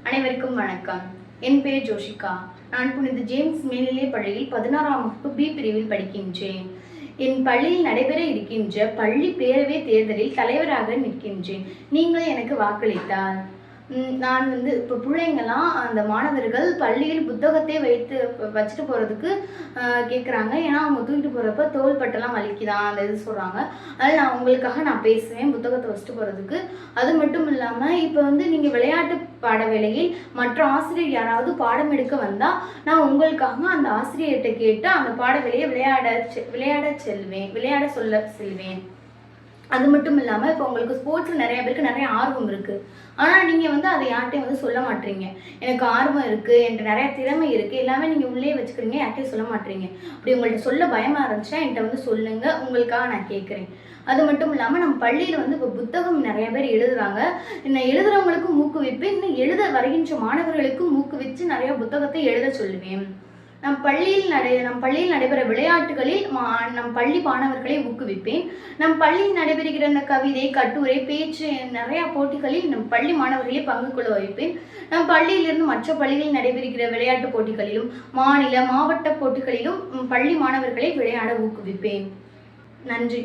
அனைவருக்கும் வணக்கம். என் பெயர் ஜோஷிகா. நான் புனித ஜேம்ஸ் மேல்நிலைப் பள்ளியில் 16ஆம் வகுப்பு பி பிரிவில் படிக்கின்றேன். என் பள்ளியில் நடைபெற இருக்கின்ற பள்ளி பேரவை தேர்தலில் தலைவராக நிற்கின்றேன். நீங்கள் எனக்கு வாக்களித்தால் நான் இப்போ பிள்ளைங்கள்லாம் அந்த மாணவர்கள் பள்ளியில் புத்தகத்தை வச்சுட்டு போகிறதுக்கு கேட்குறாங்க. ஏன்னா அவங்க தூக்கிட்டு போகிறப்ப தோள்பட்டெல்லாம் வலிக்குதான் அந்த இது சொல்கிறாங்க. அதனால் நான் உங்களுக்காக நான் பேசுவேன் புத்தகத்தை வச்சுட்டு போகிறதுக்கு. அது மட்டும் இல்லாமல் இப்போ நீங்கள் விளையாட்டு பாட வேளையில் மற்ற ஆசிரியர் யாராவது பாடம் எடுக்க வந்தால் நான் உங்களுக்காக அந்த ஆசிரியர்கிட்ட கேட்டு அந்த பாட வேலையை விளையாட சொல்ல செல்வேன். அது மட்டும் இல்லாமல் இப்போ உங்களுக்கு ஸ்போர்ட்ஸில் நிறைய பேருக்கு நிறைய ஆர்வம் இருக்குது. ஆனால் நீங்கள் அதை யார்கிட்டையும் சொல்ல மாட்டீங்க. எனக்கு ஆர்வம் இருக்குது, என்கிட்ட நிறைய திறமை இருக்குது, எல்லாமே நீங்கள் உள்ளே வச்சுக்கிறீங்க, யார்கிட்டையும் சொல்ல மாட்டீங்க. அப்படி உங்கள்கிட்ட சொல்ல பயமாக இருந்துச்சுன்னா என்கிட்ட சொல்லுங்கள், உங்களுக்காக நான் கேட்குறேன். அது மட்டும் இல்லாமல் நம்ம பள்ளியில் இப்போ புத்தகம் நிறைய பேர் எழுதுகிறாங்க. இன்னும் எழுதுகிறவங்களுக்கும் ஊக்குவிப்பு, இன்னும் எழுத வருகின்ற மாணவர்களுக்கும் ஊக்குவித்து நிறைய புத்தகத்தை எழுத சொல்லுவேன். நம் பள்ளியில் நடைபெற விளையாட்டுகளில் நம் பள்ளி மாணவர்களை ஊக்குவிப்பேன். நம் பள்ளியில் நடைபெறுகிற இந்த கவிதை, கட்டுரை, பேச்சு நிறைய போட்டிகளில் நம் பள்ளி மாணவர்களை பங்கு கொள்ள வைப்பேன். நம் பள்ளியிலிருந்து மற்ற பள்ளிகளில் நடைபெறுகிற விளையாட்டு போட்டிகளிலும் மாநில மாவட்ட போட்டிகளிலும் பள்ளி மாணவர்களை விளையாட ஊக்குவிப்பேன். நன்றி.